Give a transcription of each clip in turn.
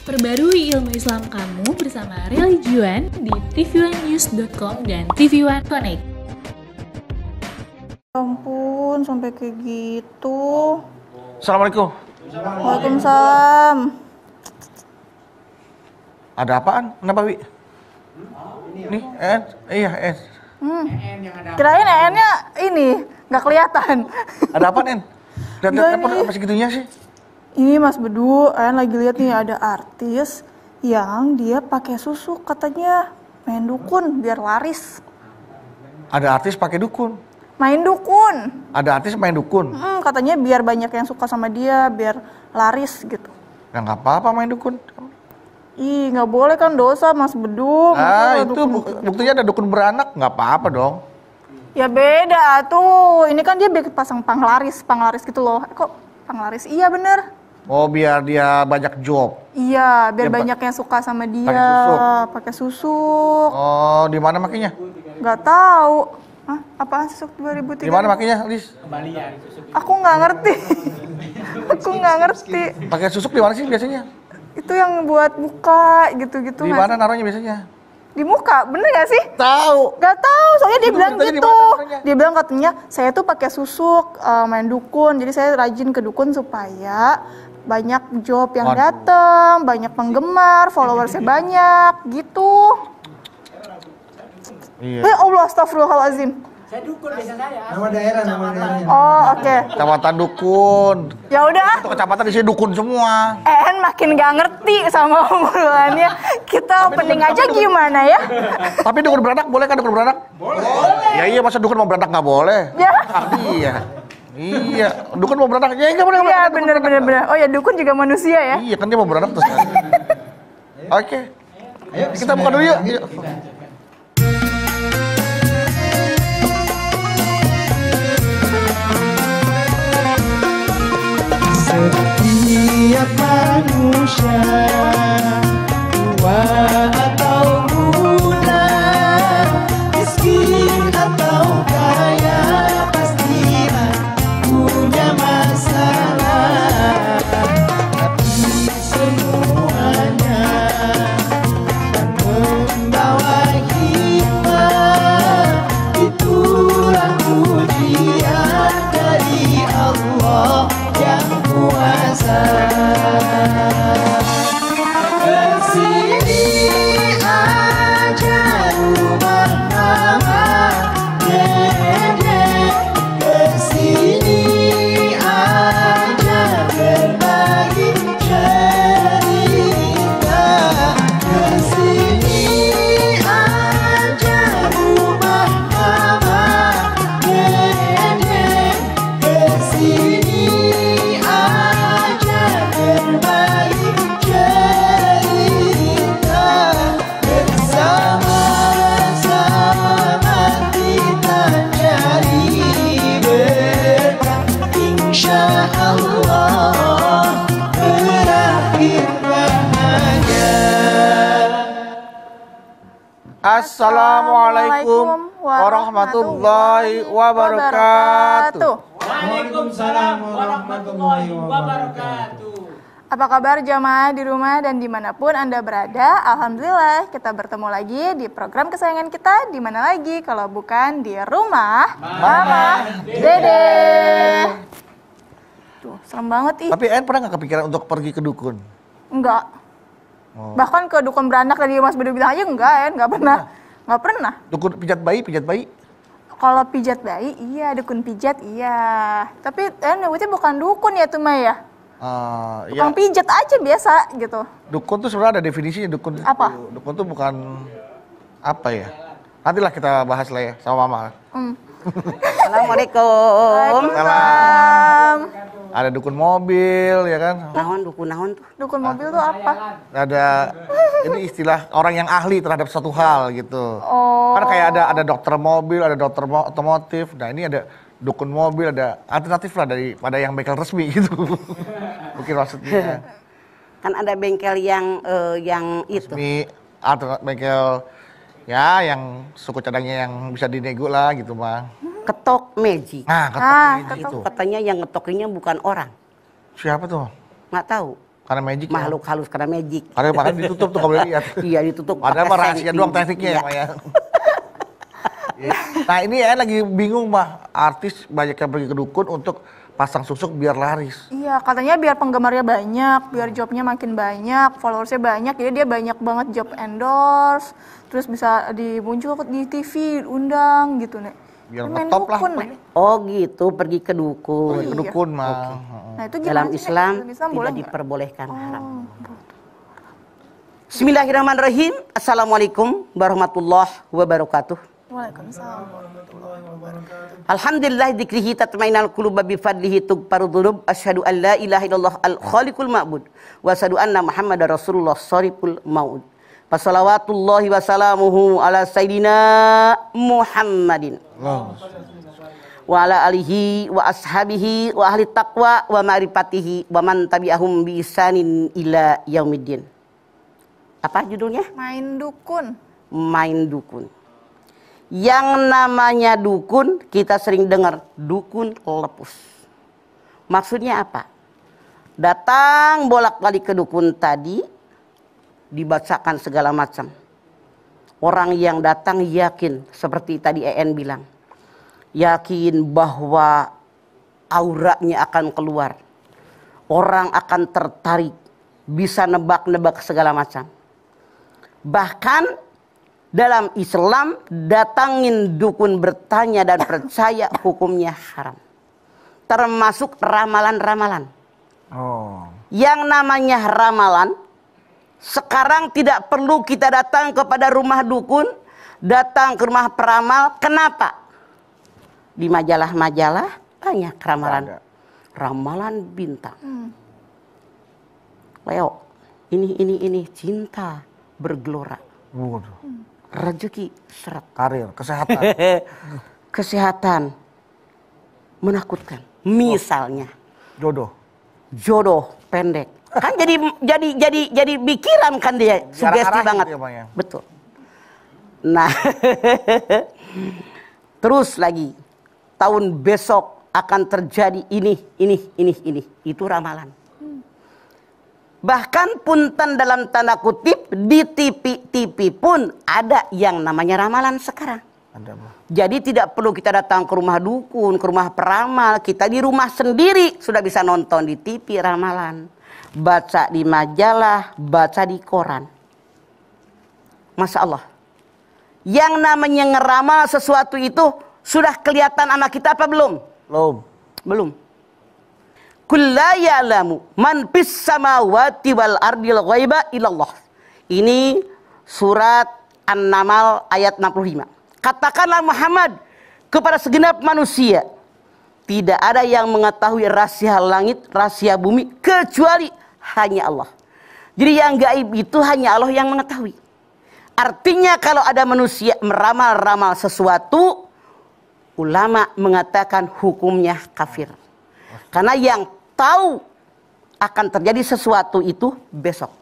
Perbarui ilmu Islam kamu bersama Religion di tv1news.com dan TV1 Connect. Ampun, sampai kayak gitu. Assalamualaikum. Waalaikumsalam. Ada apaan? Kenapa, Wi? Nih, En. Iya, En. Kirain EN-nya ini nggak kelihatan. Ada apaan, En? Nggak Lihat nih. apa segitunya sih? Ini Mas Bedu, EN lagi lihat nih ada artis yang dia pakai susuk, katanya main dukun biar laris. Ada artis pakai dukun. Main dukun. Ada artis main dukun. Katanya biar banyak yang suka sama dia, biar laris gitu. Ya nggak apa-apa main dukun. Ih, nggak boleh kan, dosa Mas Bedu. Masa Itu dukun- buktinya ada dukun beranak, nggak apa-apa dong. Ya beda tuh. Ini kan dia bikin pasang panglaris gitu loh. Kok panglaris? Iya bener. Oh, biar dia banyak job. Iya, biar Ya, banyak yang suka sama dia. pakai susuk. Pakai susuk. Oh, di mana makinya? Nggak tahu. Hah? Apaan susuk 2003? Di mana makinya, Lis? Aku nggak ngerti. Aku nggak ngerti. Pakai susuk di mana sih biasanya? Itu yang buat buka gitu-gitu. Di nggak mana sih? naruhnya biasanya? Di muka, bener gak sih? Tahu. Gak tahu, soalnya dia Itu bilang ceritanya di gitu. mana naruhnya? Dia bilang katanya saya tuh pakai susuk main dukun. Jadi saya rajin ke dukun supaya banyak job yang Waduh. datang, banyak penggemar, followersnya banyak, gitu. Iya. Allah, astagfirullahaladzim. Saya dukun desa saya. Nama daerahnya. Oh, oke. Kecamatan Dukun. Ya udah, Itu kecamatan di sini dukun semua. En makin gak ngerti sama obrolannya. Kita opening aja gimana ya? Tapi dukun beranak boleh kan dukun beranak? Boleh. Ya iya, masa dukun mau beranak nggak boleh? Ya. Iya. Iya, dukun mau beranak. Ya nggak boleh. Iya, Dukun beranak. bener. Oh ya, dukun juga manusia ya? Iya, kan dia mau beranak terus. Oke. Ayo, Kita buka dulu yuk. Yuk. Setiap manusia, tua atau muda, miskin atau kaya, pastilah punya masalah. Tapi semuanya akan membawa hikmah. Itulah ujian dari Allah yang kuasa. Kesini aja rumah mama, dede. Kesini aja berbagi cerita. Kesini aja rumah mama, dede. Kesini aja berbagi cerita. Bersama-sama kita cari berkah, insya Allah berakhir bahagia. Assalamualaikum warahmatullahi wabarakatuh. Waalaikumsalam warahmatullahi wabarakatuh. Apa kabar jamaah di rumah dan dimanapun Anda berada? Alhamdulillah kita bertemu lagi di program kesayangan kita. Di mana lagi kalau bukan di rumah Mama Dede. Tuh, serem banget ih. Tapi En pernah nggak kepikiran untuk pergi ke dukun? Enggak. Oh. Bahkan ke dukun beranak tadi Mas Bedu bilang aja enggak, enggak pernah. Enggak pernah. Dukun pijat bayi? Kalau pijat bayi, iya, dukun pijat, iya. Tapi nyebutnya bukan dukun ya tuh Maya. Ya, Tukang pijat aja biasa gitu. dukun tuh sebenarnya ada definisinya dukun. Apa? Dukun tuh bukan apa ya? Nantilah kita bahas lah ya sama Mama. Assalamualaikum. Waalaikumsalam. Ada dukun mobil ya kan? Naon tuh? Dukun mobil tuh apa? Ada ini istilah orang yang ahli terhadap satu hal gitu. Oh. Kan kayak ada dokter mobil, ada dokter otomotif. Nah, ini ada dukun mobil, ada alternatif lah daripada yang bengkel resmi gitu. Mungkin maksudnya. Kan ada bengkel yang itu. Resmi, alternatif bengkel ya yang suku cadangnya yang bisa dinego lah gitu mah. Ketok magic. Nah, Ah, ketok itu. Katanya yang ngetokinya bukan orang. Siapa tuh? Nggak tahu. Karena magic ya? Makhluk halus karena magic. Karena makan ditutup tuh kalau boleh lihat. Iya ditutup. Padahal pakai rahasia seng. doang tekniknya ya, Iya. Pak ya. Nah ini ya lagi bingung mah, artis banyak yang pergi ke dukun untuk pasang susuk biar laris. Iya, katanya biar penggemarnya banyak, biar jobnya makin banyak, followersnya banyak, jadi dia banyak banget job endorse, terus bisa dimuncul di TV, undang gitu nih. Biar Main ngetop lah dukun, pokoknya. Nek. Oh gitu, pergi ke dukun. Pergi ke dukun mah. Nah itu gimana Dalam sih, Nek? Islam Dalam Islam boleh tidak nggak? diperbolehkan haram. Bismillahirrahmanirrahim. Assalamualaikum warahmatullahi wabarakatuh. Waalaikumsalam. Alhamdulillah dzikrihi tatmainal qulub bi fadlihi tughfaru dzunub. Asyhadu an la ilaha illallah al khaliqul ma'bud wa asyhadu anna muhammadar rasulullah shariful maud. Wassalawatullahi wasalamuhu ala sayyidina Muhammadin wa ala alihi wa ashabihi wa ahli taqwa wa ma'rifatihi wa man tabi'ahum bi ihsanin ila yaumiddin. Apa judulnya? Main dukun. Main dukun. Yang namanya dukun, kita sering dengar dukun lepus. Maksudnya apa? Datang bolak-balik ke dukun tadi, dibacakan segala macam. Orang yang datang yakin, seperti tadi EN bilang, yakin bahwa auranya akan keluar. Orang akan tertarik, bisa nebak-nebak segala macam. Bahkan dalam Islam, datangin dukun bertanya dan percaya hukumnya haram. Termasuk ramalan-ramalan. Oh. Yang namanya ramalan, sekarang tidak perlu kita datang kepada rumah dukun, datang ke rumah peramal. Kenapa? Di majalah-majalah banyak ramalan. Ada. Ramalan bintang. Leo, ini cinta bergelora. Waduh. Rezeki seret. Karir, kesehatan. Kesehatan menakutkan. Misalnya jodoh pendek. Kan jadi pikiran kan dia, sugesti Arah-arahin banget. dia, Pak, ya. Betul. Nah, terus lagi tahun besok akan terjadi ini. Itu ramalan. Bahkan punten dalam tanda kutip di TV pun ada yang namanya ramalan sekarang. Ada, Pak. Jadi tidak perlu kita datang ke rumah dukun, ke rumah peramal. Kita di rumah sendiri sudah bisa nonton di TV ramalan. Baca di majalah, baca di koran. Masya Allah. Yang namanya ngeramal sesuatu itu sudah kelihatan sama kita apa belum? Belum. Qul la ya'lamu man fis samawati wal ardil ghaiba illallah. Ini surat An-Naml ayat 65. Katakanlah Muhammad kepada segenap manusia, tidak ada yang mengetahui rahasia langit, rahasia bumi kecuali hanya Allah. Jadi yang gaib itu hanya Allah yang mengetahui. Artinya kalau ada manusia meramal-ramal sesuatu, ulama mengatakan hukumnya kafir. Karena yang tahu akan terjadi sesuatu itu besok.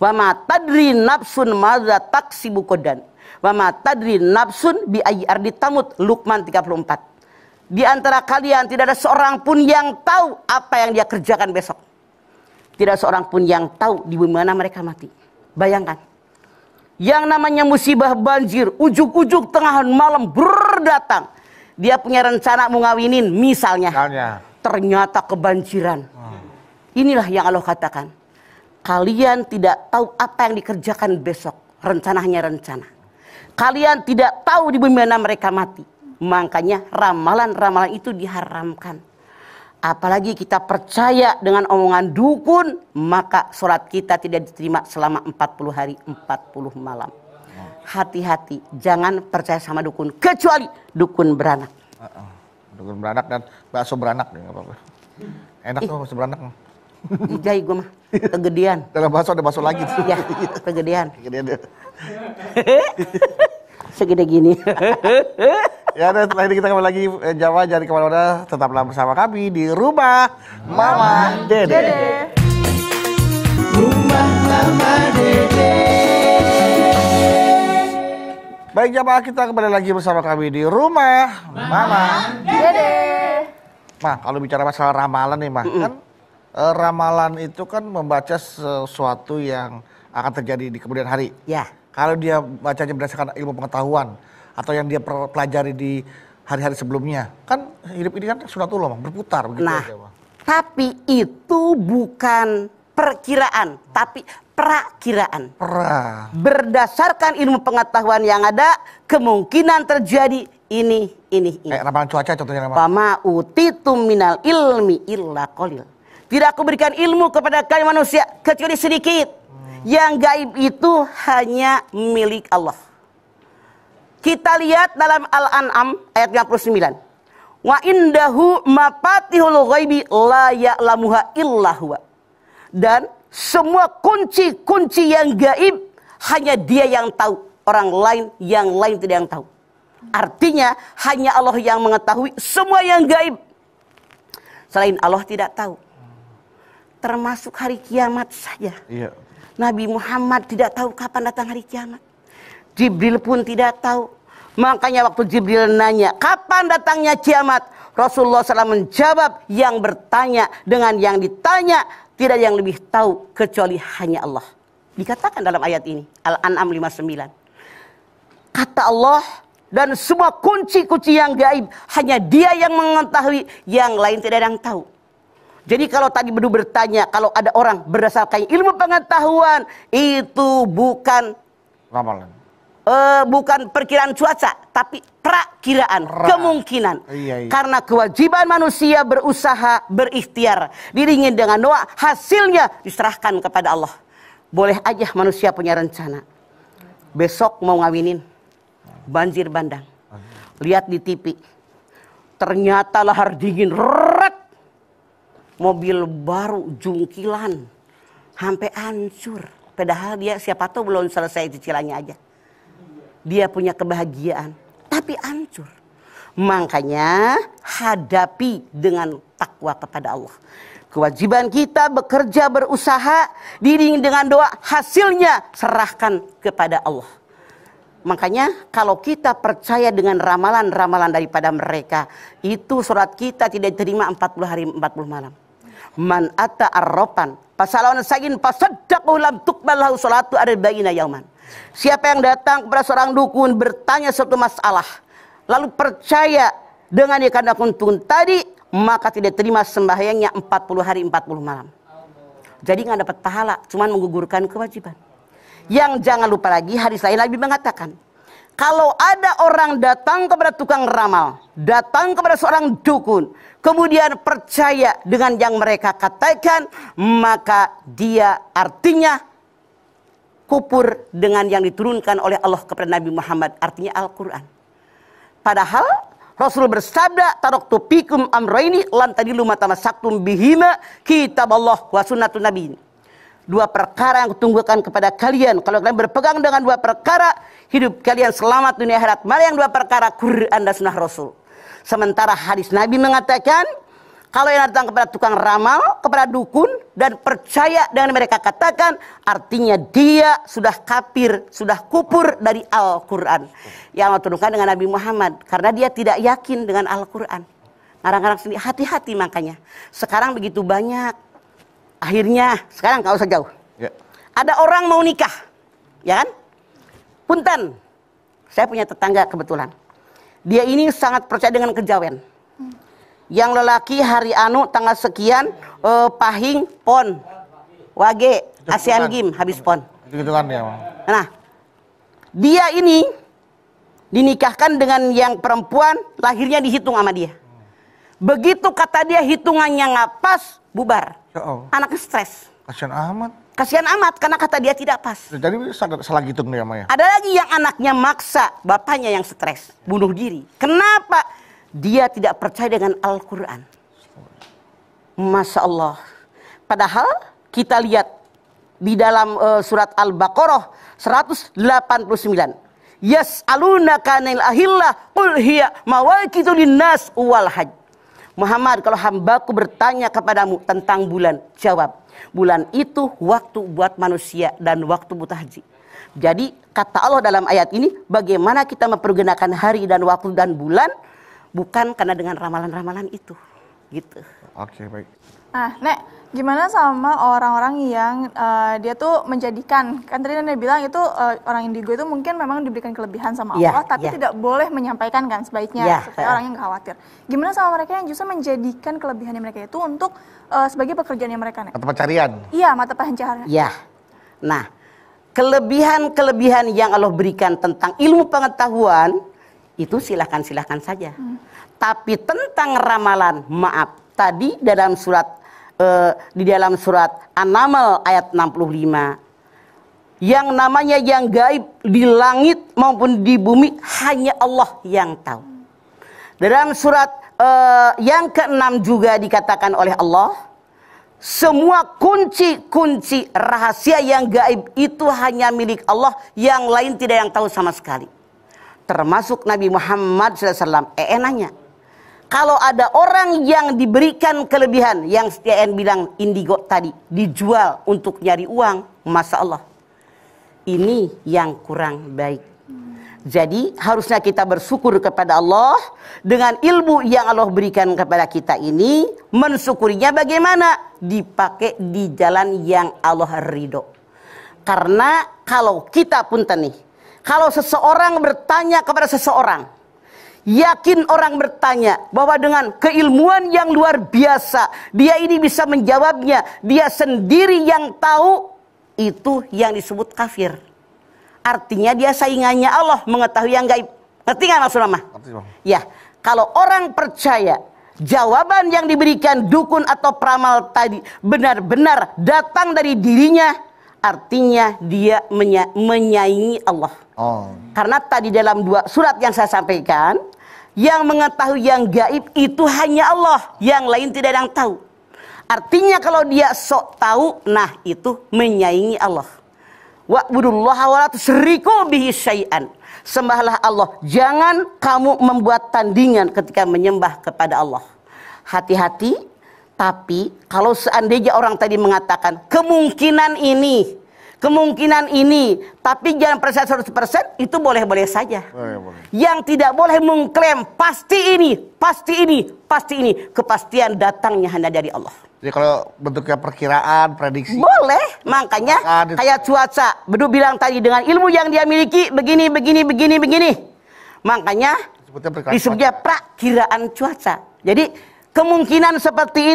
Wa ma tadri nafsun madza taksibu qadan. Wa ma tadri nafsun bi ayyi ardi tamut. Luqman 34. Di antara kalian tidak ada seorang pun yang tahu apa yang dia kerjakan besok. Tidak seorang pun yang tahu di mana mereka mati. Bayangkan. Yang namanya musibah banjir, ujug-ujug tengah malam berdatang. Dia punya rencana mau ngawinin misalnya. Ternyata kebanjiran. Inilah yang Allah katakan. Kalian tidak tahu apa yang dikerjakan besok. Rencana hanya rencana. Kalian tidak tahu di mana mereka mati. Makanya ramalan-ramalan itu diharamkan. Apalagi kita percaya dengan omongan dukun, maka sholat kita tidak diterima selama 40 hari 40 malam. Hati-hati, jangan percaya sama dukun. Kecuali dukun beranak. Dukun beranak dan bakso beranak ya, nggak apa-apa. Enak tuh bakso beranak. Ijai gue mah, kegedean. Dalam bakso ada bakso lagi tuh. Ya, kegedean. Kegedean. Segede gini. Ya, dan setelah ini kita kembali lagi Jawa, jadi kemana-mana tetaplah bersama kami di Rumah Mama Dede. Rumah Mama Dede. Baik jamaah, kita kembali lagi bersama kami di Rumah Mama Dede. Mah, kalau bicara masalah ramalan nih, Mah, kan ramalan itu kan membaca sesuatu yang akan terjadi di kemudian hari. Ya. Kalau dia bacanya berdasarkan ilmu pengetahuan atau yang dia pelajari di hari-hari sebelumnya, kan hidup ini kan sunatullah, berputar begitu Nah, aja, Bang. tapi itu bukan perkiraan, tapi prakiraan. Berdasarkan ilmu pengetahuan yang ada, kemungkinan terjadi ini. Kayak ramalan cuaca contohnya. Fama utitum minal ilmi illa qalil. Tidak aku berikan ilmu kepada kalian manusia kecuali sedikit. Yang gaib itu hanya milik Allah. Kita lihat dalam Al-An'am ayat 59. Wa indahu mafatihul ghaibi la ya'lamuha illa huwa. Dan semua kunci-kunci yang gaib hanya dia yang tahu. Orang lain yang lain tidak yang tahu. Artinya hanya Allah yang mengetahui semua yang gaib. Selain Allah tidak tahu. Termasuk hari kiamat saja. Iya. Nabi Muhammad tidak tahu kapan datang hari kiamat. Jibril pun tidak tahu. Makanya waktu Jibril nanya, kapan datangnya kiamat? Rasulullah SAW menjawab, yang bertanya dengan yang ditanya, tidak yang lebih tahu kecuali hanya Allah. Dikatakan dalam ayat ini, Al-An'am 59. Kata Allah, dan semua kunci-kunci yang gaib, hanya dia yang mengetahui, yang lain tidak ada yang tahu. Jadi kalau tadi Bedu bertanya, kalau ada orang berdasarkan ilmu pengetahuan, itu bukan Ramalan. Bukan perkiraan cuaca, tapi prakiraan, kemungkinan. Iya. Karena kewajiban manusia berusaha, berikhtiar, diringin dengan doa, hasilnya diserahkan kepada Allah. Boleh aja manusia punya rencana. Besok mau ngawinin, banjir bandang. Lihat di TV, ternyata lahar dingin, mobil baru jungkilan, sampai hancur. Padahal dia siapa tahu belum selesai cicilannya aja. Dia punya kebahagiaan, tapi hancur. Makanya hadapi dengan takwa kepada Allah. Kewajiban kita bekerja, berusaha, diiringi dengan doa, hasilnya serahkan kepada Allah. Makanya kalau kita percaya dengan ramalan-ramalan daripada mereka, itu surat kita tidak diterima 40 hari 40 malam. Man ata arrofan pasalawan sagin pasaddaqu lam tuqbalahu salatu arba'ina yauman. Siapa yang datang kepada seorang dukun bertanya suatu masalah, lalu percaya dengan yang kanda kuntun tadi, maka tidak terima sembahyangnya 40 hari 40 malam. Jadi nggak dapat pahala, cuman menggugurkan kewajiban. Yang jangan lupa lagi, hadis lain Nabi mengatakan, kalau ada orang datang kepada tukang ramal, datang kepada seorang dukun, kemudian percaya dengan yang mereka katakan, maka dia artinya kufur dengan yang diturunkan oleh Allah kepada Nabi Muhammad, artinya Al-Quran. Padahal Rasul bersabda, taraktu fikum amraini lan tadilu ma tamassaktum bihima kitaballah wa sunnatun nabi. Dua perkara yang kutunggukan kepada kalian. Kalau kalian berpegang dengan dua perkara, hidup kalian selamat dunia akhirat. Mana yang dua perkara? Quran dan sunnah Rasul. Sementara hadis Nabi mengatakan, kalau yang datang kepada tukang ramal, kepada dukun, dan percaya dengan mereka katakan, artinya dia sudah kafir, sudah kufur dari Al-Quran. Yang diturunkan dengan Nabi Muhammad. Karena dia tidak yakin dengan Al-Quran. Ngarang-ngarang sendiri, hati-hati makanya. Sekarang begitu banyak. Akhirnya, sekarang gak usah jauh. Ya. Ada orang mau nikah. Ya kan? Punten. Saya punya tetangga kebetulan. Dia ini sangat percaya dengan kejawen. Yang lelaki hari anu tanggal sekian pahing pon wage ASEAN Games habis pon. Gitu kan ya, Bang. Nah, dia ini dinikahkan dengan yang perempuan, lahirnya dihitung sama dia. Begitu kata dia hitungannya nggak pas, bubar. Ya Allah. Anaknya stres. Kasihan amat. Kasihan amat karena kata dia tidak pas. Jadi salah hitung dia, Maya. Ada lagi yang anaknya maksa, bapaknya yang stres, bunuh diri. Kenapa? Dia tidak percaya dengan Al-Quran. Masya Allah. Padahal kita lihat di dalam surat Al-Baqarah 189. Yas'alunaka 'anil ahillah qul hiya mawaqitu linnas wal hajj. Muhammad, kalau hambaku bertanya kepadamu tentang bulan, jawab, bulan itu waktu buat manusia dan waktu buat haji. Jadi kata Allah dalam ayat ini, bagaimana kita mempergunakan hari dan waktu dan bulan, bukan karena dengan ramalan-ramalan itu. gitu. Oke, baik. Nah, Nek, gimana sama orang-orang yang dia tuh menjadikan, kan tadi Nek bilang itu orang indigo itu mungkin memang diberikan kelebihan sama Iya, Allah, tapi iya. tidak boleh menyampaikan kan sebaiknya Iya, supaya orangnya nggak khawatir. Gimana sama mereka yang justru menjadikan kelebihannya mereka itu untuk sebagai pekerjaannya mereka, Nek? Atau pencarian. Iya, mata pencaharian. Ya. Nah, kelebihan-kelebihan yang Allah berikan tentang ilmu pengetahuan itu silahkan saja. Tapi tentang ramalan, maaf, tadi dalam surat di dalam surat An-Naml ayat 65, yang namanya yang gaib di langit maupun di bumi hanya Allah yang tahu. Dalam surat yang ke-6 juga dikatakan oleh Allah, semua kunci-kunci rahasia yang gaib itu hanya milik Allah, yang lain tidak yang tahu sama sekali. Termasuk Nabi Muhammad SAW. Nanya, kalau ada orang yang diberikan kelebihan, yang STN bilang indigo tadi, dijual untuk nyari uang, Masya Allah, ini yang kurang baik. Jadi harusnya kita bersyukur kepada Allah dengan ilmu yang Allah berikan kepada kita ini. Mensyukurinya bagaimana? Dipakai di jalan yang Allah ridho. Karena kalau kita punten nih, kalau seseorang bertanya kepada seseorang, yakin orang bertanya bahwa dengan keilmuan yang luar biasa, dia ini bisa menjawabnya, dia sendiri yang tahu, itu yang disebut kafir. Artinya dia saingannya Allah, mengetahui yang gaib. Ngerti nggak maksudnya, Mah? Ngerti, Bang. Ya, kalau orang percaya jawaban yang diberikan dukun atau peramal tadi benar-benar datang dari dirinya, artinya dia menyaingi Allah. Oh. Karena tadi dalam 2 surat yang saya sampaikan, yang mengetahui yang gaib itu hanya Allah, yang lain tidak ada yang tahu. Artinya kalau dia sok tahu, nah itu menyaingi Allah. Wa'budullaha wa la tusyriku bihi syai'an. Sembahlah Allah, jangan kamu membuat tandingan ketika menyembah kepada Allah. Hati-hati, tapi kalau seandainya orang tadi mengatakan kemungkinan ini, tapi jangan percaya 100%, itu boleh-boleh saja. Boleh. Yang tidak boleh mengklaim pasti ini. Kepastian datangnya hanya dari Allah. Jadi kalau bentuknya perkiraan, prediksi. Boleh, makanya kayak cuaca. Bedu bilang tadi dengan ilmu yang dia miliki begini. Makanya disebutnya prakiraan cuaca. Jadi kemungkinan seperti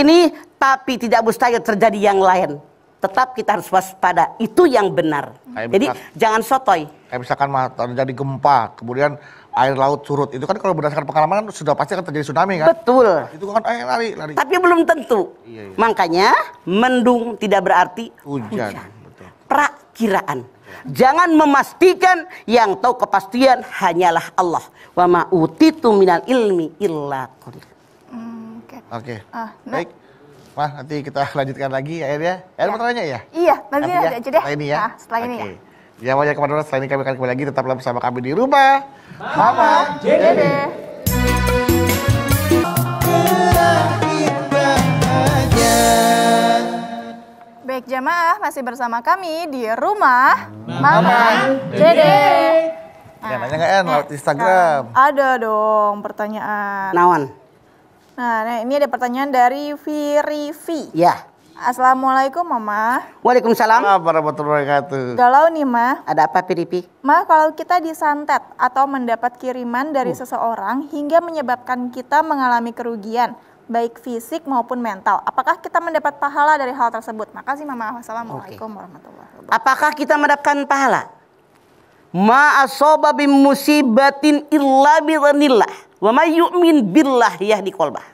ini, tapi tidak mustahil terjadi yang lain. Tetap kita harus waspada. Itu yang benar. Jadi jangan sotoy. Kayak misalkan terjadi gempa, kemudian air laut surut. Itu kan kalau berdasarkan pengalaman kan sudah pasti akan terjadi tsunami kan? Betul. Itu kan lari. Tapi belum tentu. Iya. Makanya mendung tidak berarti Hujan. Betul. Prakiraan. Jangan memastikan, yang tahu kepastian hanyalah Allah. Wa ma utitu minal ilmi illa qalil. Oke. Nah, Baik. Wah, nanti kita lanjutkan lagi ya. Ada pertanyaannya ya? Iya, nanti ya? aja deh. Setelah ini ya? Nah, setelah ini ya. Jangan banyak kemana-mana, setelah ini kami akan kembali lagi. Tetaplah bersama kami di rumah Mama Dede. Baik jamaah, masih bersama kami di rumah Mama Dede. Ya, nanya nggak lewat Instagram? Ada dong pertanyaan. Nawan. Nah, ini ada pertanyaan dari Virivi. Ya. Assalamualaikum Mama. Waalaikumsalam. Warahmatullahi wabarakatuh. Galau nih Ma. Ada apa, Piripi? Ma, kalau kita disantet atau mendapat kiriman dari seseorang hingga menyebabkan kita mengalami kerugian, baik fisik maupun mental, apakah kita mendapat pahala dari hal tersebut? Makasih Mama. Wassalamualaikum warahmatullahi wabarakatuh. Apakah kita mendapatkan pahala? Ma asoba bim musibatin illa bi'idznillah wa may yu'min billah yahdi qalbah.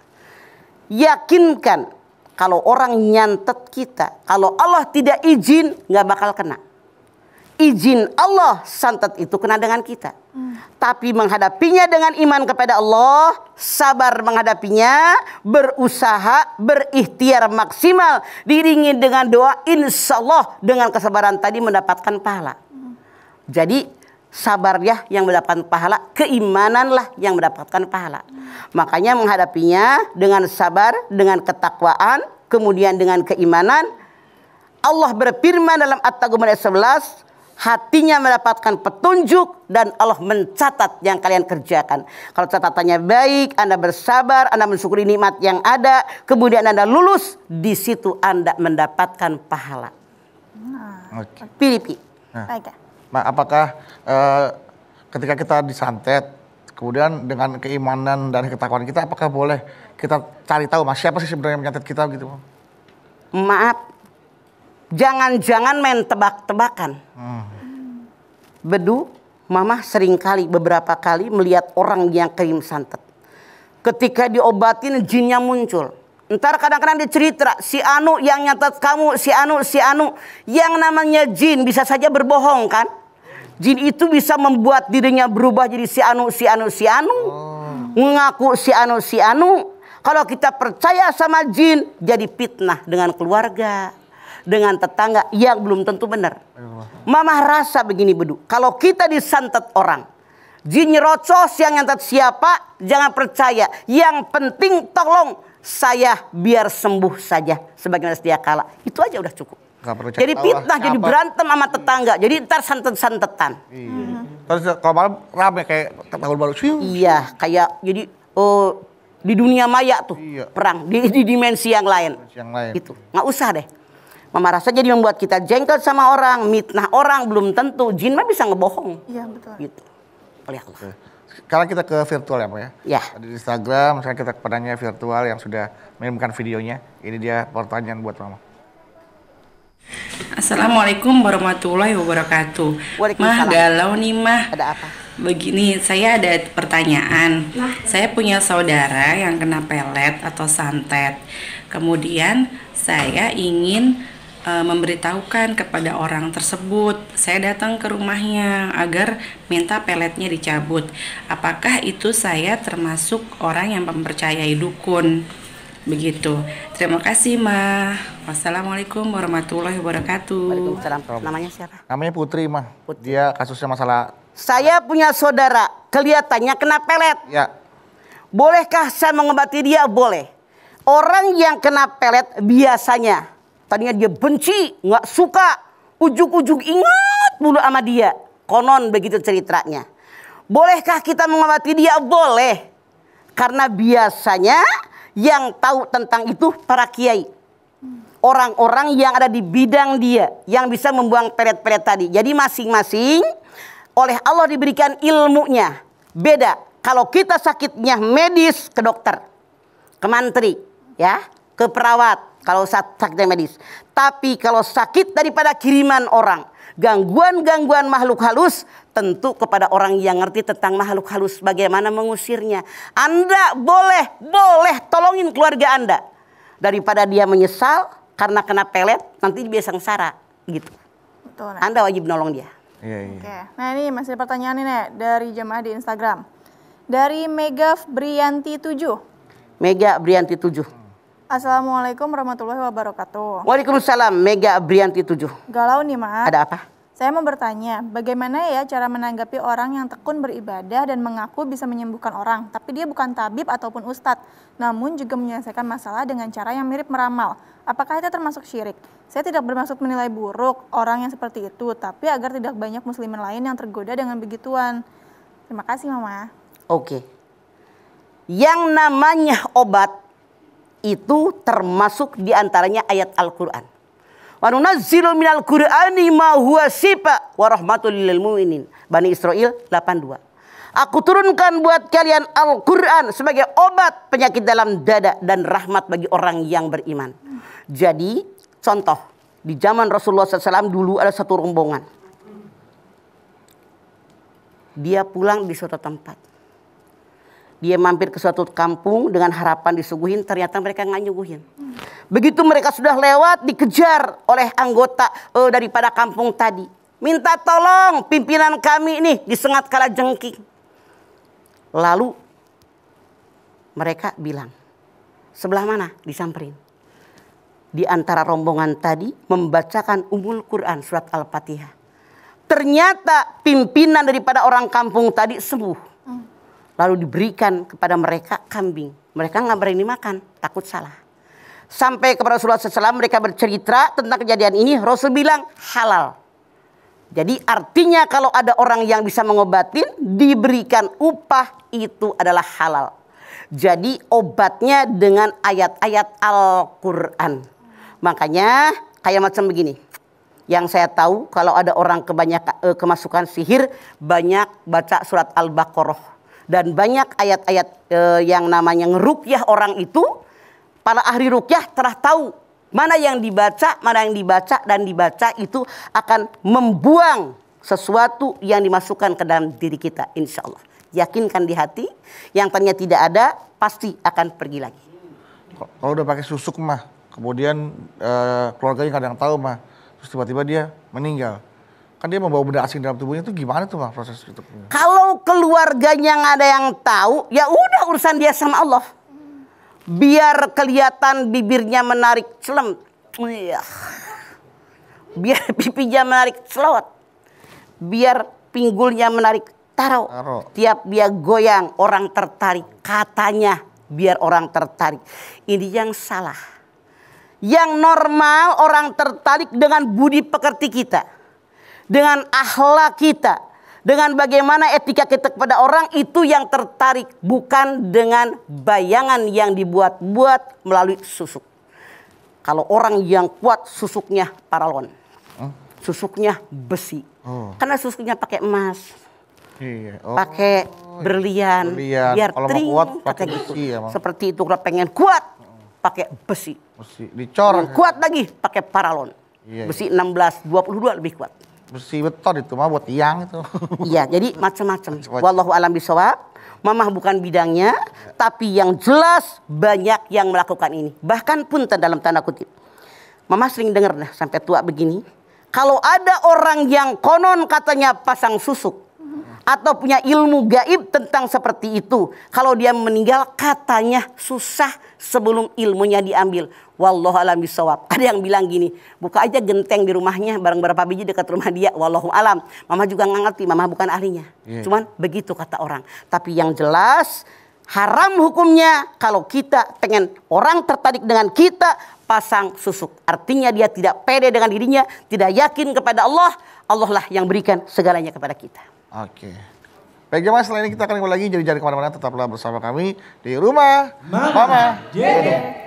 Yakinkan kalau orang nyantet kita, kalau Allah tidak izin, nggak bakal kena. Izin Allah, santet itu kena dengan kita. Tapi menghadapinya dengan iman kepada Allah, sabar menghadapinya, berusaha, berikhtiar maksimal, diiringi dengan doa, insya Allah dengan kesabaran tadi mendapatkan pahala. Jadi sabar ya yang mendapatkan pahala, keimananlah yang mendapatkan pahala. Makanya menghadapinya dengan sabar, dengan ketakwaan, kemudian dengan keimanan. Allah berfirman dalam At-Taghun ayat 11, hatinya mendapatkan petunjuk dan Allah mencatat yang kalian kerjakan. Kalau catatannya baik, Anda bersabar, Anda mensyukuri nikmat yang ada, kemudian Anda lulus, di situ Anda mendapatkan pahala. Oke. Pilih. Baik ya. Apakah ketika kita disantet, kemudian dengan keimanan dan ketakwaan kita, apakah boleh kita cari tahu Mas siapa sih sebenarnya yang menyantet kita gitu? Maaf, jangan-jangan main tebak-tebakan. Bedu, Mama sering kali, beberapa kali melihat orang yang kirim santet. Ketika diobatin jinnya muncul. Ntar kadang-kadang dia cerita, si Anu yang nyatet kamu, si Anu. Yang namanya jin bisa saja berbohong kan? Jin itu bisa membuat dirinya berubah jadi si Anu. Mengaku si Anu. Kalau kita percaya sama jin, jadi fitnah dengan keluarga, dengan tetangga yang belum tentu benar. Mama rasa begini Bedu, kalau kita disantet orang, jin nyerocos yang nyantet siapa, jangan percaya. Yang penting tolong saya biar sembuh saja sebagaimana sedia kala. Itu aja udah cukup. Jadi fitnah, jadi berantem sama tetangga. Jadi ntar santet-santetan. Iya. Terus kalau malam rame kayak tahun baru. Iya, kayak jadi di dunia maya tuh perang di dimensi yang lain. Itu nggak usah deh. Mama rasa jadi membuat kita jengkel sama orang, mitnah orang, belum tentu. Jin mah bisa ngebohong. Iya betul. Gitu. Oleh Allah. Sekarang kita ke virtual ya Pak ya? Ya. Di Instagram, sekarang kita kepadanya virtual yang sudah mengirimkan videonya. Ini dia pertanyaan buat Mama. Assalamualaikum warahmatullahi wabarakatuh. Waalaikumsalam. Mah galau nih Mah. Ada apa? Begini, saya ada pertanyaan. Saya punya saudara yang kena pelet atau santet. Kemudian saya ingin memberitahukan kepada orang tersebut. Saya datang ke rumahnya agar minta peletnya dicabut. Apakah itu saya termasuk orang yang mempercayai dukun? Begitu. Terima kasih, Ma. Wassalamualaikum warahmatullahi wabarakatuh. Waalaikumsalam. Namanya siapa? Namanya Putri Mah. Dia kasusnya masalah. Saya punya saudara, kelihatannya kena pelet. Ya. Bolehkah saya mengobati dia? Boleh. Orang yang kena pelet biasanya tadinya dia benci, nggak suka, ujung-ujung ingat mulu sama dia. Konon begitu ceritanya. Bolehkah kita mengobati dia? Boleh. Karena biasanya yang tahu tentang itu para kiai. Orang-orang yang ada di bidang dia, yang bisa membuang pelet-pelet tadi. Jadi masing-masing oleh Allah diberikan ilmunya. Beda. Kalau kita sakitnya medis, ke dokter, ke mantri, ya, ke perawat. Kalau sakitnya medis. Tapi kalau sakit daripada kiriman orang, gangguan-gangguan makhluk halus, tentu kepada orang yang ngerti tentang makhluk halus bagaimana mengusirnya. Anda boleh tolongin keluarga Anda. Daripada dia menyesal karena kena pelet, nanti dia sengsara gitu. Betul. Anda wajib nolong dia. Iya. Oke. Nah ini masih ada pertanyaan ini Nek, dari jemaah di Instagram. Dari Mega Brianti 7. Mega Brianti 7. Assalamualaikum warahmatullahi wabarakatuh. Waalaikumsalam. Mega Brianti 7. Galau nih Ma. Ada apa? Saya mau bertanya, bagaimana ya cara menanggapi orang yang tekun beribadah dan mengaku bisa menyembuhkan orang, tapi dia bukan tabib ataupun ustadz, namun juga menyelesaikan masalah dengan cara yang mirip meramal. Apakah itu termasuk syirik? Saya tidak bermaksud menilai buruk orang yang seperti itu, tapi agar tidak banyak muslimin lain yang tergoda dengan begituan. Terima kasih Mama. Oke. Yang namanya obat itu termasuk diantaranya ayat Al-Quran. Wa nunazzilu minal Qur'ani ma huwa shifa wa rahmatul lil mu'minin. Bani Israil 82. Aku turunkan buat kalian Al-Quran sebagai obat penyakit dalam dada dan rahmat bagi orang yang beriman. Jadi contoh, di zaman Rasulullah SAW dulu ada satu rombongan. Dia pulang di suatu tempat. Dia mampir ke suatu kampung dengan harapan disuguhin, ternyata mereka nggak nyuguhin. Begitu mereka sudah lewat, dikejar oleh anggota daripada kampung tadi. Minta tolong pimpinan kami ini disengat kala jengking. Lalu mereka bilang, sebelah mana? Disamperin. Di antara rombongan tadi membacakan Ummul Quran surat Al-Fatihah. Ternyata pimpinan daripada orang kampung tadi sembuh. Lalu diberikan kepada mereka kambing. Mereka nggak berani makan, takut salah. Sampai kepada Rasulullah SAW mereka bercerita tentang kejadian ini. Rasul bilang halal. Jadi artinya kalau ada orang yang bisa mengobatin, diberikan upah, itu adalah halal. Jadi obatnya dengan ayat-ayat Al-Quran. Makanya kayak macam begini. Yang saya tahu kalau ada orang kebanyakan kemasukan sihir, banyak baca surat Al-Baqarah. Dan banyak ayat-ayat yang namanya ngerukyah orang itu, para ahli rukyah telah tahu mana yang dibaca, dan dibaca itu akan membuang sesuatu yang dimasukkan ke dalam diri kita, insya Allah. Yakinkan di hati, yang tadinya tidak ada, pasti akan pergi lagi. Kalau udah pakai susuk mah, kemudian keluarganya nggak ada yang tahu mah, terus tiba-tiba dia meninggal. Kan dia membawa benda asing dalam tubuhnya, itu gimana tuh mah proses itu? Kalau keluarganya nggak ada yang tahu, ya udah urusan dia sama Allah. Biar kelihatan bibirnya menarik celem, biar pipinya menarik celot, biar pinggulnya menarik taro. Tiap dia goyang orang tertarik, katanya biar orang tertarik. Ini yang salah. Yang normal orang tertarik dengan budi pekerti kita, dengan akhlak kita, dengan bagaimana etika kita kepada orang, itu yang tertarik, bukan dengan bayangan yang dibuat-buat melalui susuk. Kalau orang yang kuat, susuknya paralon, susuknya besi, karena susuknya pakai emas, pakai berlian, biar tring, pakai gitu. Seperti itu kalau pengen kuat, pakai besi, dicor, kuat lagi pakai paralon, besi 16-22 lebih kuat. Besi beton itu mah buat tiang itu. Iya, jadi macam-macam. Wallahu alam bisawab. Mamah bukan bidangnya, tapi yang jelas banyak yang melakukan ini. Bahkan pun dalam tanda kutip. Mamah sering dengar dah sampai tua begini. Kalau ada orang yang konon katanya pasang susuk atau punya ilmu gaib tentang seperti itu, kalau dia meninggal katanya susah sebelum ilmunya diambil. Wallahu alam bisawab. Ada yang bilang gini, buka aja genteng di rumahnya, barang berapa biji dekat rumah dia. Wallahu alam. Mama juga nggak ngerti, mama bukan ahlinya. Cuman begitu kata orang. Tapi yang jelas haram hukumnya kalau kita pengen orang tertarik dengan kita, pasang susuk. Artinya dia tidak pede dengan dirinya, tidak yakin kepada Allah. Allah lah yang berikan segalanya kepada kita. Oke. Baik jemaah, setelah ini kita akan kembali lagi, jadi jangan kemana-mana, tetaplah bersama kami di Rumah Mama Dede.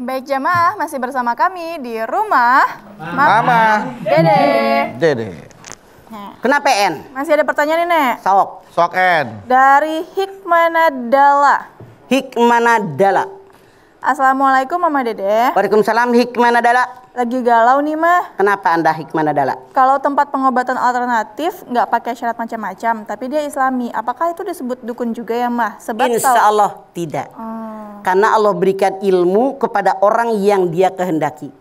Baik jamaah, masih bersama kami di Rumah Mama Dede. Kenapa En? Masih ada pertanyaan nih, Nek. Sok En. Dari Hikmanadala. Hikmanadala. Assalamualaikum Mama Dede. Waalaikumsalam Hikmanadala. Lagi galau nih mah. Kenapa Anda Hikmanadala? Kalau tempat pengobatan alternatif nggak pakai syarat macam-macam, tapi dia Islami, apakah itu disebut dukun juga ya mah? Insya Allah tidak. Karena Allah berikan ilmu kepada orang yang dia kehendaki.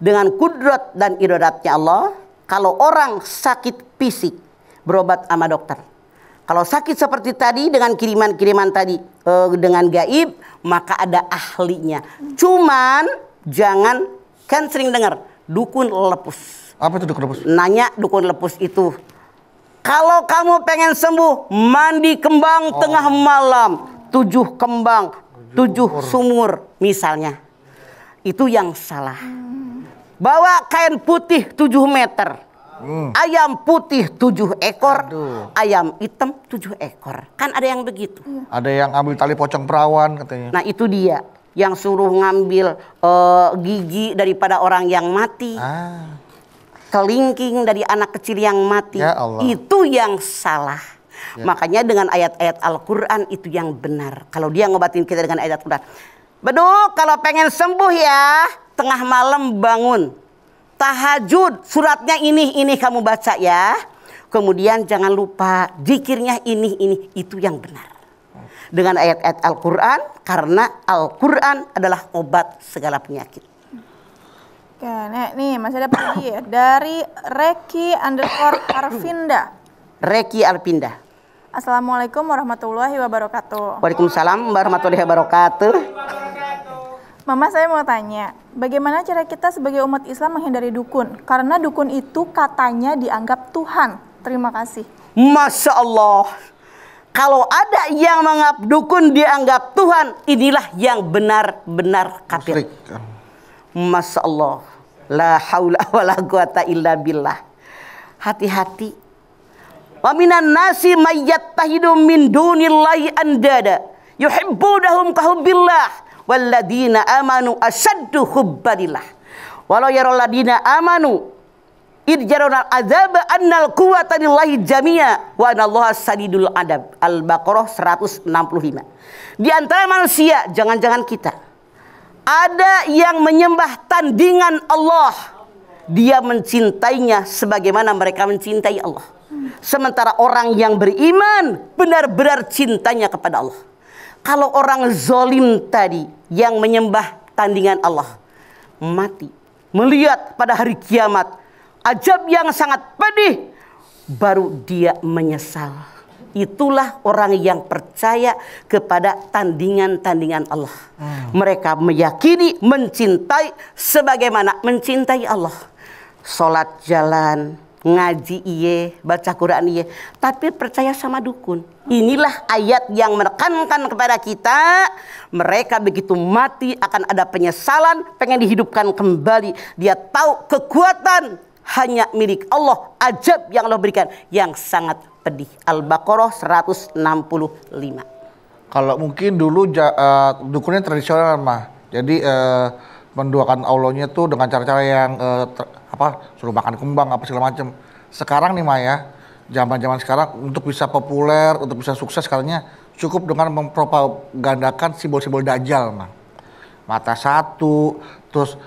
Dengan kudrat dan iradatnya Allah, kalau orang sakit fisik berobat sama dokter. Kalau sakit seperti tadi dengan kiriman-kiriman tadi dengan gaib, maka ada ahlinya. Cuman jangan, kan sering dengar dukun lepus. Apa itu dukun lepus? Nanya dukun lepus itu, kalau kamu pengen sembuh, mandi kembang tengah malam, 7 kembang, 7 sumur misalnya. Itu yang salah. Bawa kain putih 7 meter. Ayam putih 7 ekor, ayam hitam 7 ekor. Kan ada yang begitu. Ada yang ambil tali pocong perawan katanya. Nah itu dia, yang suruh ngambil gigi daripada orang yang mati, kelingking dari anak kecil yang mati. Ya Allah. Itu yang salah. Makanya dengan ayat-ayat Al-Quran itu yang benar. Kalau dia ngobatin kita dengan ayat Al-Quran, beduk kalau pengen sembuh ya, tengah malam bangun, tahajud, suratnya ini kamu baca ya. Kemudian jangan lupa zikirnya ini, itu yang benar. Dengan ayat-ayat Al-Quran, karena Al-Quran adalah obat segala penyakit. Oke, Nek, nih masih ada lagi ya. Dari Reki_Arvinda. Reki Arvinda. Assalamualaikum warahmatullahi wabarakatuh. Waalaikumsalam warahmatullahi wabarakatuh. Mama, saya mau tanya, bagaimana cara kita sebagai umat Islam menghindari dukun? Karena dukun itu katanya dianggap Tuhan. Terima kasih. Masya Allah. Kalau ada yang menganggap dukun dianggap Tuhan, inilah yang benar-benar kafir. Masya Allah. La haula wala quwata illa billah. Hati-hati. Wa minan nasi may yattahidu min dunillahi andada yuhibbunahum kahubbillah walladzina amanu asyaddu hubbalillah. Walau yaral ladina amanu idjaruna azab annal quwwata lillahi jami'a wa anallaha sadidul adab. Al-Baqarah 165. Di antara manusia, jangan-jangan kita, ada yang menyembah tandingan Allah. Dia mencintainya sebagaimana mereka mencintai Allah. Sementara orang yang beriman benar-benar cintanya kepada Allah. Kalau orang zolim tadi yang menyembah tandingan Allah mati, melihat pada hari kiamat azab yang sangat pedih, baru dia menyesal. Itulah orang yang percaya kepada tandingan-tandingan Allah. Mereka meyakini, mencintai sebagaimana mencintai Allah. Sholat jalan, ngaji iye, baca Quran iye, tapi percaya sama dukun. Inilah ayat yang menekankan kepada kita, mereka begitu mati akan ada penyesalan, pengen dihidupkan kembali. Dia tahu kekuatan hanya milik Allah, ajab yang Allah berikan yang sangat pedih. Al-Baqarah 165. Kalau mungkin dulu dukunnya tradisional mah. Jadi mendoakan Allahnya tuh dengan cara-cara yang suruh makan kembang apa segala macam. Sekarang nih Maya, zaman-zaman sekarang untuk bisa populer, untuk bisa sukses sekarangnya cukup dengan mempropagandakan simbol-simbol dajjal mah. Mata satu, terus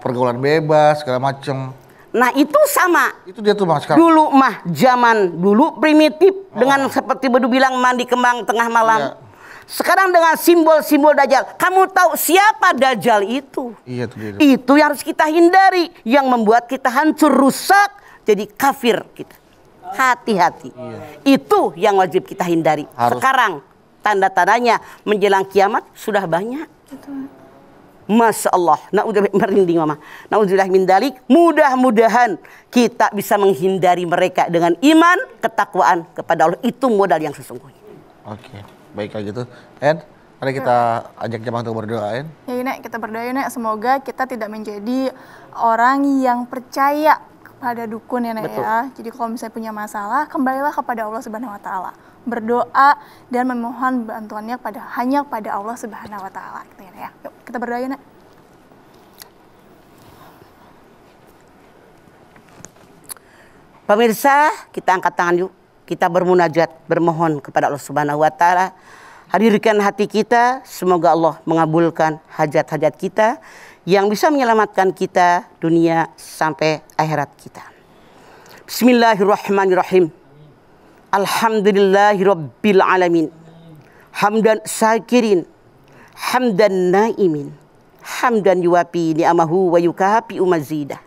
pergaulan bebas segala macam. Nah itu sama. Itu dia tuh Bang sekarang. Dulu mah zaman dulu primitif dengan seperti Bedu bilang mandi kembang tengah malam. Iya. Sekarang dengan simbol-simbol dajjal. Kamu tahu siapa dajjal itu? Iya itu dia. Itu yang harus kita hindari, yang membuat kita hancur, rusak, jadi kafir kita. Hati-hati. Iya. Itu yang wajib kita hindari. Sekarang tanda-tandanya menjelang kiamat sudah banyak. Masya Allah, na'udzubillah, merinding mama. Na'udzubillah min dalik. Mudah-mudahan kita bisa menghindari mereka dengan iman, ketakwaan kepada Allah. Itu modal yang sesungguhnya. Oke, baik kalau gitu. Mari kita ajak jemaah untuk berdoa. Ya Nek, kita berdoa Nek. Semoga kita tidak menjadi orang yang percaya kepada dukun ya Nek ya. Jadi kalau misalnya punya masalah, kembalilah kepada Allah Subhanahu Wa Taala. Berdoa dan memohon bantuannya hanya pada Allah Subhanahu Wa Taala. Gitu ya. Yuk kita berdoa ya Nek. Pemirsa, kita angkat tangan yuk. Kita bermunajat, bermohon kepada Allah Subhanahu Wa Taala. Hadirkan hati kita, semoga Allah mengabulkan hajat-hajat kita yang bisa menyelamatkan kita dunia sampai akhirat kita. Bismillahirrahmanirrahim. Alhamdulillahirabbil alamin. Hamdan syakirin, hamdan naimin, hamdan yuwafi ni'amahu wa yukafi mazidah.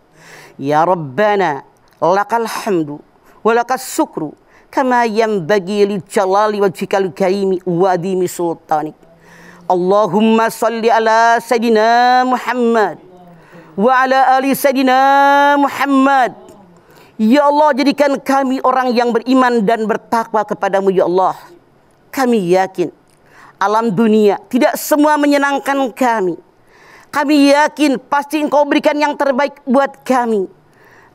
Ya Rabbana lakal hamdu wa lakas syukru kama yanbaghi li jalali wajhikal karimi wa adimi sultanik. Allahumma salli ala sayidina Muhammad wa ala ali sayidina Muhammad. Ya Allah, jadikan kami orang yang beriman dan bertakwa kepadamu ya Allah. Kami yakin alam dunia tidak semua menyenangkan kami. Kami yakin pasti Engkau berikan yang terbaik buat kami.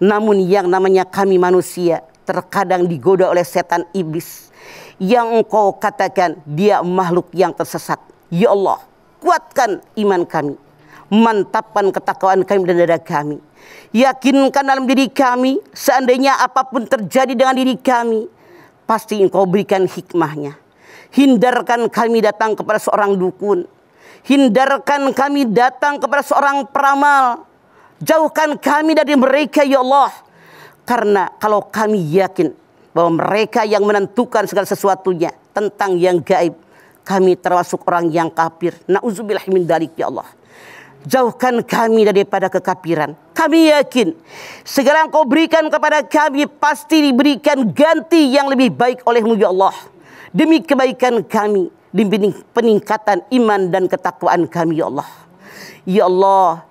Namun yang namanya kami manusia terkadang digoda oleh setan iblis yang Engkau katakan dia makhluk yang tersesat. Ya Allah, kuatkan iman kami, mantapkan ketakwaan kami dan dada kami. Yakinkan dalam diri kami, seandainya apapun terjadi dengan diri kami, pasti Engkau berikan hikmahnya. Hindarkan kami datang kepada seorang dukun. Hindarkan kami datang kepada seorang peramal. Jauhkan kami dari mereka ya Allah. Karena kalau kami yakin bahwa mereka yang menentukan segala sesuatunya tentang yang gaib, kami termasuk orang yang kafir. Na'udzubillah min dzalik ya Allah. Jauhkan kami daripada kekafiran. Kami yakin segala Engkau berikan kepada kami pasti diberikan ganti yang lebih baik oleh-Mu ya Allah. Demi kebaikan kami, demi peningkatan iman dan ketakwaan kami ya Allah. Ya Allah,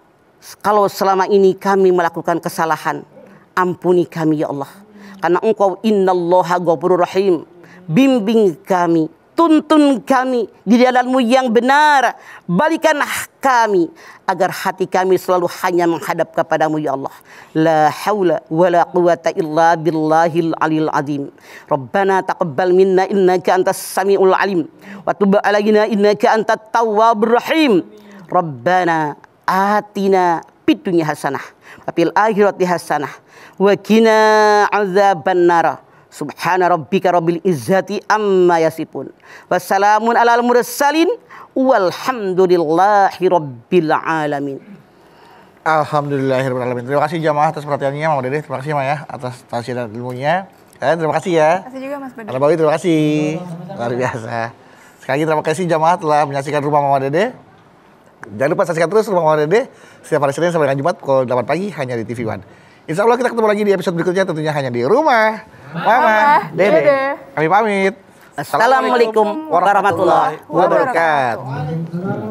kalau selama ini kami melakukan kesalahan, ampuni kami ya Allah. Karena Engkau innallaha ghafurur rahim. bimbing kami, tuntun kami di jalan-Mu yang benar. Balikanlah kami agar hati kami selalu hanya menghadap kepada-Mu ya Allah. La haula wala quwata illa billahil aliyil azim. Rabbana taqabbal minna innaka antas samiul alim wa tub alaina innaka antat tawwabur rahim. Rabbana atina fid dunya hasanah wa fil akhirati hasanah wa qina adzabannar. Subhana rabbika rabbil izzati amma yasifun. Wassalamun alal mursalin walhamdulillahi rabbil alamin. Alhamdulillahirabbil alamin. Terima kasih jamaah atas perhatiannya Mama Dede. Terima kasih Ma ya atas tausiah dan ilmunya. Terima kasih ya. Terima kasih juga Mas Badi. Bawi terima kasih. Luar biasa. Sekali lagi terima kasih jamaah telah menyaksikan Rumah Mama Dede. Jangan lupa saksikan terus Rumah Mama Dede setiap hari Senin sampai dengan Jumat pukul 8 pagi hanya di TV One. Insya Allah kita ketemu lagi di episode berikutnya tentunya hanya di Rumah Mama Dede. Kami pamit. Assalamualaikum warahmatullahi wabarakatuh.